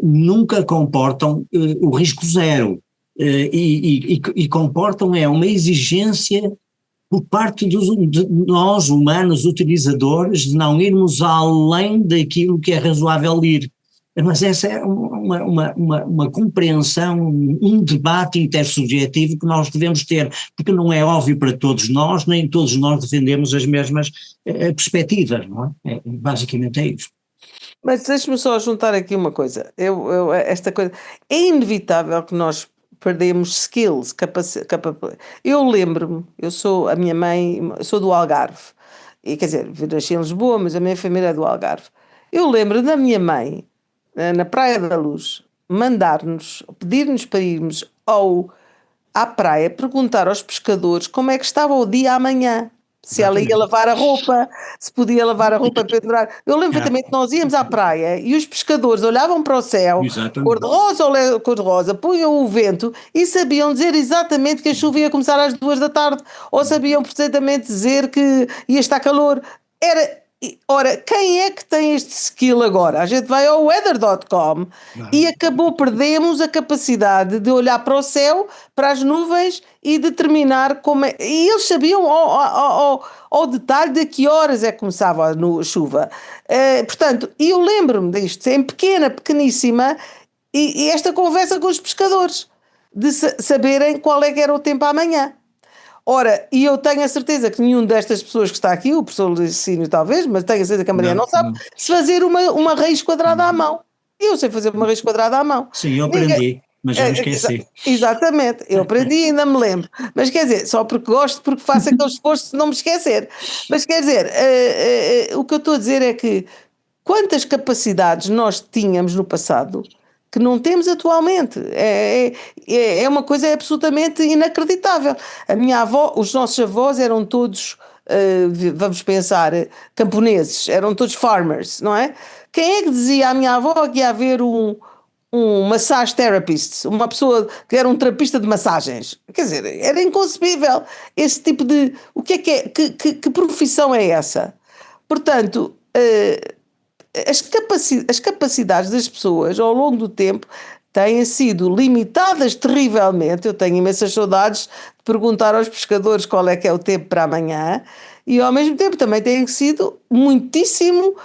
nunca comportam o risco zero. E comportam uma exigência por parte de nós, humanos, utilizadores, de não irmos além daquilo que é razoável ir. Mas essa é uma compreensão, um debate intersubjetivo que nós devemos ter, porque não é óbvio para todos nós, nem todos nós defendemos as mesmas perspectivas, não é? Basicamente é isso. Mas deixe-me só juntar aqui uma coisa, esta coisa, é inevitável que nós perdemos skills, capacidade. Eu lembro-me, a minha mãe, eu sou do Algarve, e quer dizer, nasci em Lisboa, mas a minha família é do Algarve. Eu lembro da minha mãe, na Praia da Luz, pedir-nos para irmos à praia, perguntar aos pescadores como é que estava o dia amanhã. Se ela ia lavar a roupa, se podia lavar a roupa para pendurar. Eu lembro também que nós íamos à praia e os pescadores olhavam para o céu, cor-de-rosa ou cor-de-rosa, punham o vento e sabiam dizer exatamente que a chuva ia começar às 2 da tarde, ou sabiam perfeitamente dizer que ia estar calor. Ora, quem é que tem este skill agora? A gente vai ao weather.com e perdemos a capacidade de olhar para o céu, para as nuvens e determinar como é. E eles sabiam ao detalhe de que horas é que começava a chuva. Portanto, eu lembro-me disto, em pequeníssima, e esta conversa com os pescadores, de saberem qual é que era o tempo amanhã. Ora, e eu tenho a certeza que nenhum destas pessoas que está aqui, o professor Licínio talvez, mas tenho a certeza que a Maria não sabe, se fazer uma raiz quadrada à mão. Eu sei fazer uma raiz quadrada à mão. Sim, eu aprendi, mas já me esqueci. Exatamente, eu aprendi e ainda me lembro. Mas quer dizer, só porque gosto, porque faço aquele esforço de não me esquecer. Mas quer dizer, o que eu estou a dizer é que quantas capacidades nós tínhamos no passado que não temos atualmente. É uma coisa absolutamente inacreditável. A minha avó, os nossos avós eram todos, vamos pensar, camponeses, eram todos farmers, não é? Quem é que dizia à minha avó que ia haver um massage therapist, uma pessoa que era um terapista de massagens? Quer dizer, era inconcebível esse tipo de... O que é? Que profissão é essa? Portanto, as capacidades das pessoas ao longo do tempo têm sido limitadas terrivelmente. Eu tenho imensas saudades de perguntar aos pescadores qual é que é o tempo para amanhã, e ao mesmo tempo também têm sido muitíssimo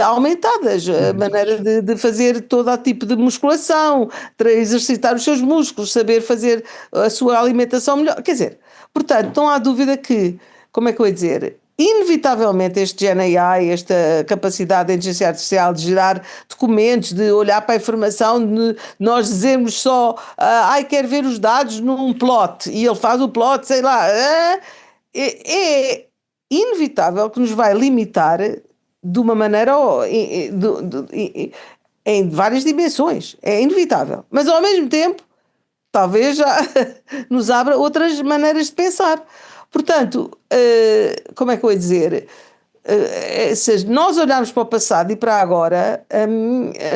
aumentadas a maneira de fazer todo o tipo de musculação, exercitar os seus músculos, saber fazer a sua alimentação melhor. Quer dizer, portanto, não há dúvida que, como é que eu ia dizer, inevitavelmente este GenAI, esta capacidade de inteligência artificial de gerar documentos, de olhar para a informação, de nós dizermos só quero ver os dados num plot, e ele faz o plot, sei lá, é inevitável que nos vai limitar de uma maneira em várias dimensões, é inevitável, mas ao mesmo tempo talvez já nos abra outras maneiras de pensar. Portanto, como é que eu ia dizer? Se nós olharmos para o passado e para agora,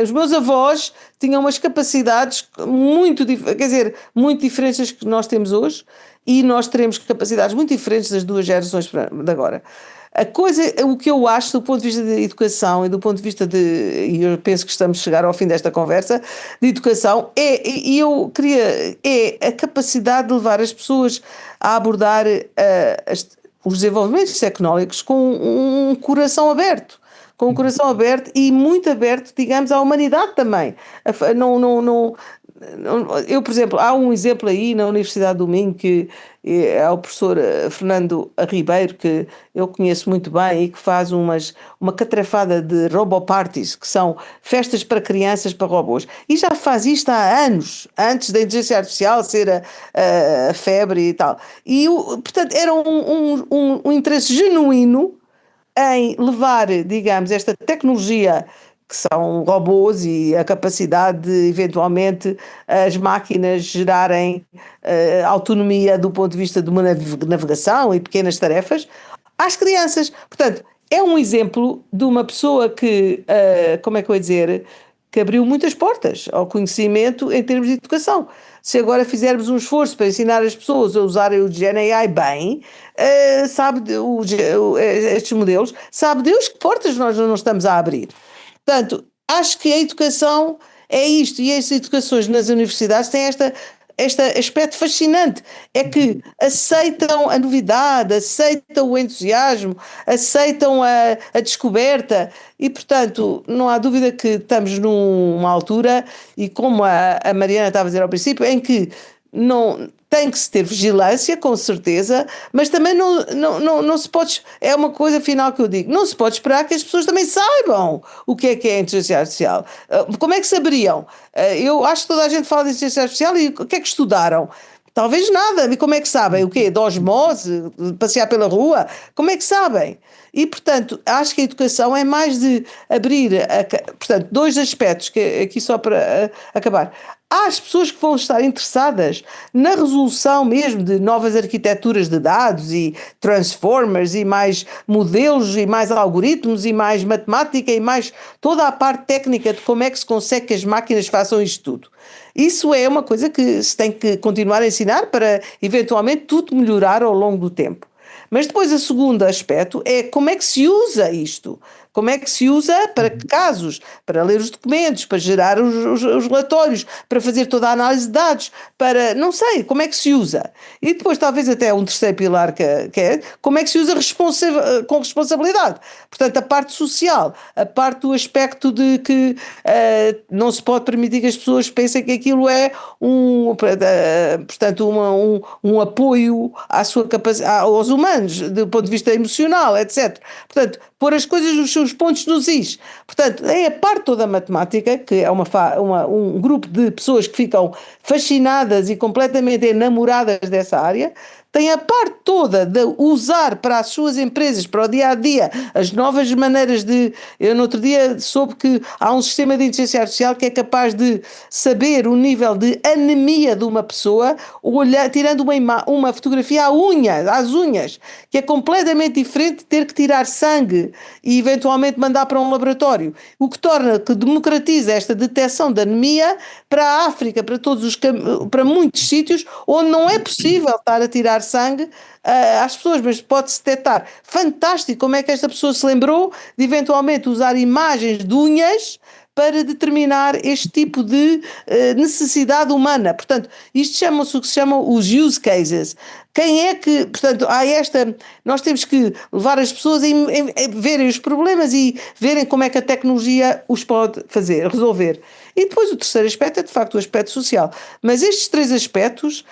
os meus avós tinham umas capacidades muito diferentes das que nós temos hoje, e nós teremos capacidades muito diferentes das duas gerações de agora. O que eu acho do ponto de vista de educação e do ponto de vista e eu penso que estamos a chegar ao fim desta conversa, de educação, é a capacidade de levar as pessoas a abordar os desenvolvimentos tecnológicos com um coração aberto. Com um coração aberto e muito aberto, digamos, à humanidade também. Eu, por exemplo, há um exemplo aí na Universidade do Minho que é o professor Fernando Ribeiro, que eu conheço muito bem e que faz uma catrafada de roboparties, que são festas para crianças, para robôs. E já faz isto há anos, antes da inteligência artificial ser a febre e tal. E, portanto, era um interesse genuíno em levar, digamos, esta tecnologia que são robôs e a capacidade de, eventualmente, as máquinas gerarem autonomia do ponto de vista de uma navegação e pequenas tarefas, às crianças. Portanto, é um exemplo de uma pessoa que, como é que eu ia dizer, que abriu muitas portas ao conhecimento em termos de educação. Se agora fizermos um esforço para ensinar as pessoas a usarem o GenAI bem, estes modelos, sabe Deus que portas nós não estamos a abrir. Portanto, acho que a educação é isto, e as educações nas universidades têm este aspecto fascinante, é que aceitam a novidade, aceitam o entusiasmo, aceitam a descoberta, e portanto não há dúvida que estamos numa altura, e como a Mariana estava a dizer ao princípio, em que não tem que se ter vigilância, com certeza, mas também não se pode, é uma coisa final que eu digo, não se pode esperar que as pessoas também saibam o que é a inteligência artificial. Como é que saberiam? Eu acho que toda a gente fala de inteligência artificial, e o que é que estudaram? Talvez nada. E como é que sabem? O quê? De osmose? De passear pela rua? Como é que sabem? E, portanto, acho que a educação é mais de abrir, portanto, dois aspectos, que aqui só para acabar. Há as pessoas que vão estar interessadas na resolução mesmo de novas arquiteturas de dados e transformers e mais modelos e mais algoritmos e mais matemática e mais toda a parte técnica de como é que se consegue que as máquinas façam isto tudo. Isso é uma coisa que se tem que continuar a ensinar para, eventualmente, tudo melhorar ao longo do tempo. Mas depois o segundo aspecto é como é que se usa isto. Como é que se usa para que casos, para ler os documentos, para gerar os relatórios, para fazer toda a análise de dados, para, não sei, como é que se usa. E depois talvez até um terceiro pilar que é como é que se usa com responsabilidade. Portanto, a parte social, a parte do aspecto de que não se pode permitir que as pessoas pensem que aquilo é portanto, um apoio à sua capacidade, aos humanos, do ponto de vista emocional, etc. Portanto, pôr as coisas nos seus pontos nos is. Portanto, é a parte toda matemática, que é um grupo de pessoas que ficam fascinadas e completamente enamoradas dessa área. tem a parte toda de usar para as suas empresas, para o dia a dia, as novas maneiras de. Eu no outro dia soube que há um sistema de inteligência artificial que é capaz de saber o nível de anemia de uma pessoa, tirando uma fotografia às unhas, que é completamente diferente de ter que tirar sangue e eventualmente mandar para um laboratório. O que torna, que democratiza esta detecção de anemia para a África, para muitos sítios onde não é possível estar a tirar sangue às pessoas, mas pode-se detectar. Fantástico como é que esta pessoa se lembrou de eventualmente usar imagens de unhas para determinar este tipo de necessidade humana. Portanto, isto chama-se o que se chamam os use cases. Quem é que, portanto, nós temos que levar as pessoas a verem os problemas e verem como é que a tecnologia os pode resolver. E depois o terceiro aspecto é, de facto, o aspecto social. Mas estes três aspectos,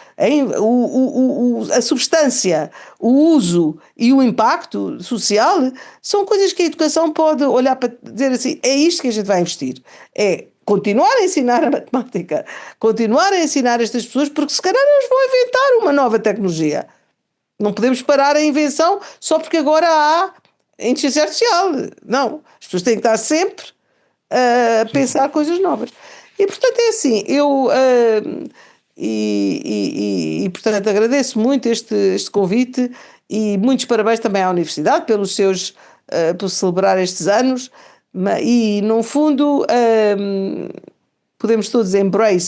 a substância, o uso e o impacto social, são coisas que a educação pode olhar para dizer assim, é isto que a gente vai investir. É continuar a ensinar a matemática, continuar a ensinar estas pessoas, porque se calhar elas vão inventar uma nova tecnologia. Não podemos parar a invenção só porque agora há inteligência artificial. Não, as pessoas têm que estar sempre a pensar coisas novas. E portanto é assim, portanto agradeço muito este convite e muitos parabéns também à Universidade por celebrar estes anos. E no fundo podemos todos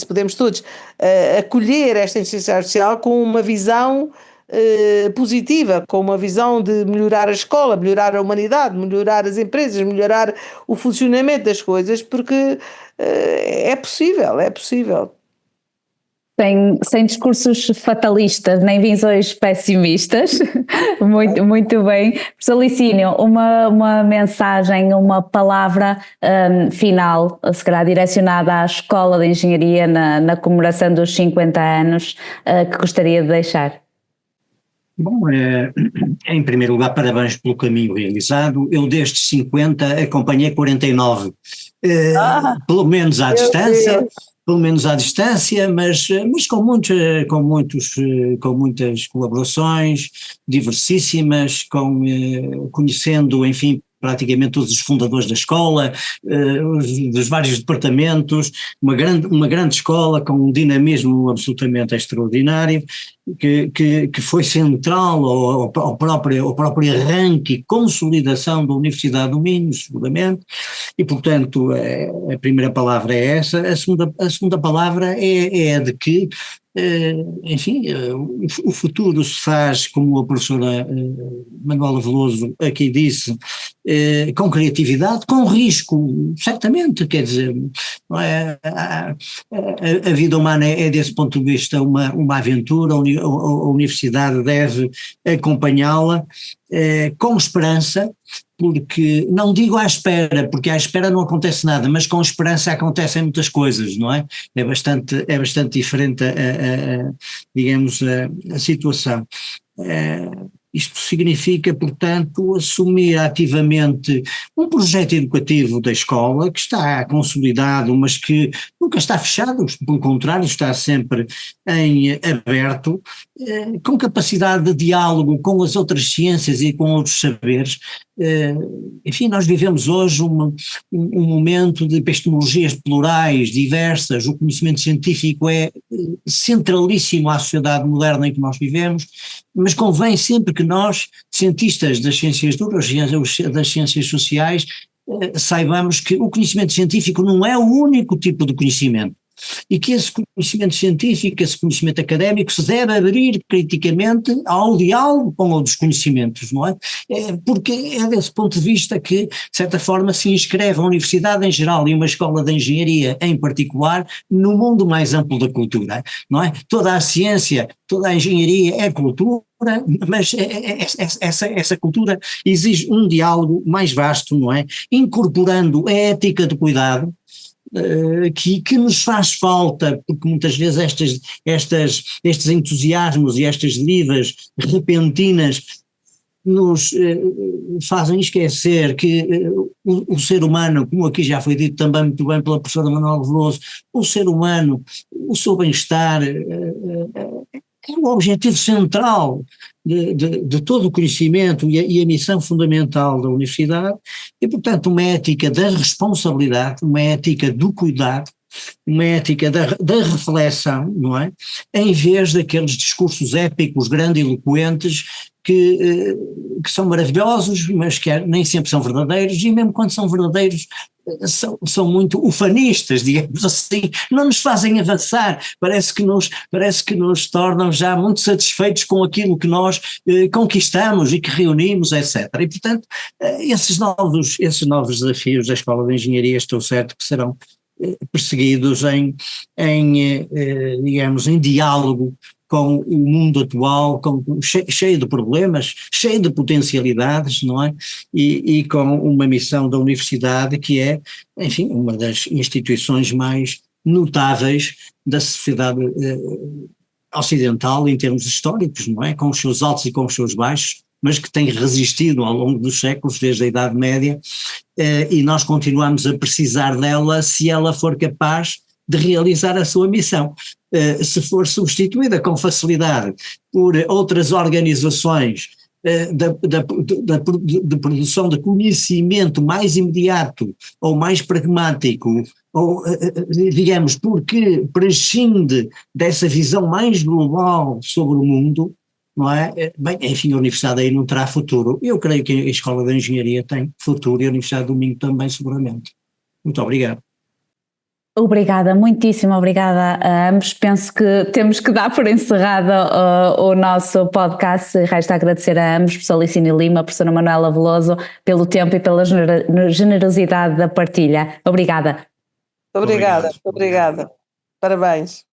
podemos todos acolher esta inteligência artificial com uma visão positiva, com uma visão de melhorar a escola, melhorar a humanidade, melhorar as empresas, melhorar o funcionamento das coisas, porque é possível, é possível. Sem discursos fatalistas, nem visões pessimistas. Muito bem. Professor Licínio, uma mensagem, uma palavra final, se calhar direcionada à Escola de Engenharia na comemoração dos 50 anos, que gostaria de deixar. Bom, em primeiro lugar, parabéns pelo caminho realizado. Eu destes 50 acompanhei 49, pelo menos à distância. Pelo menos à distância, mas com muitas colaborações diversíssimas, conhecendo, enfim, praticamente todos os fundadores da escola, dos vários departamentos, uma grande escola com um dinamismo absolutamente extraordinário, que foi central ao próprio arranque e consolidação da Universidade do Minho, seguramente, e portanto a primeira palavra é essa. A segunda palavra é a de que, enfim, o futuro se faz, como a professora Manuela Veloso aqui disse, com criatividade, com risco, certamente, quer dizer, não é? A vida humana é desse ponto de vista uma aventura, a universidade deve acompanhá-la com esperança, porque não digo à espera, porque à espera não acontece nada, mas com esperança acontecem muitas coisas, não é? É bastante diferente digamos, a situação. Isto significa, portanto, assumir ativamente um projeto educativo da escola que está consolidado, mas que nunca está fechado, pelo contrário, está sempre em aberto, com capacidade de diálogo com as outras ciências e com outros saberes. Enfim, nós vivemos hoje um momento de epistemologias plurais, diversas. O conhecimento científico é centralíssimo à sociedade moderna em que nós vivemos, mas convém sempre que nós, cientistas das ciências duras, das ciências sociais, saibamos que o conhecimento científico não é o único tipo de conhecimento. E que esse conhecimento científico, esse conhecimento académico se deve abrir criticamente ao diálogo com outros conhecimentos, não é? Porque é desse ponto de vista que, de certa forma, se inscreve a universidade em geral e uma escola de engenharia em particular no mundo mais amplo da cultura, não é? Toda a ciência, toda a engenharia é cultura, mas essa cultura exige um diálogo mais vasto, não é? Incorporando a ética de cuidado, que nos faz falta, porque muitas vezes estes entusiasmos e estas derivas repentinas nos fazem esquecer que o ser humano, como aqui já foi dito também muito bem pela professora Manuela Veloso, o ser humano, o seu bem-estar é o objetivo central de todo o conhecimento e a missão fundamental da universidade, e portanto uma ética da responsabilidade, uma ética do cuidado, uma ética da reflexão, não é? Em vez daqueles discursos épicos, grandiloquentes, que são maravilhosos, mas que nem sempre são verdadeiros, e mesmo quando são verdadeiros, são muito ufanistas, digamos assim, não nos fazem avançar, parece que nos tornam já muito satisfeitos com aquilo que nós conquistamos e que reunimos, etc. E portanto, esses novos desafios da Escola de Engenharia, estou certo que serão perseguidos digamos, em diálogo com o mundo atual, cheio de problemas, cheio de potencialidades, não é? E com uma missão da universidade que é, enfim, uma das instituições mais notáveis da sociedade ocidental em termos históricos, não é? Com os seus altos e com os seus baixos, mas que tem resistido ao longo dos séculos, desde a Idade Média, e nós continuamos a precisar dela se ela for capaz de realizar a sua missão. Se for substituída com facilidade por outras organizações de produção de conhecimento mais imediato ou mais pragmático, ou digamos, porque prescinde dessa visão mais global sobre o mundo, não é? Bem, enfim, a Universidade aí não terá futuro. Eu creio que a Escola de Engenharia tem futuro e a Universidade do Minho também, seguramente. Muito obrigado. Obrigada, muitíssimo obrigada a ambos. Penso que temos que dar por encerrado o nosso podcast. Resta agradecer a ambos, professor Licínio Lima, professora Manuela Veloso, pelo tempo e pela generosidade da partilha. Obrigada. Obrigada. Parabéns.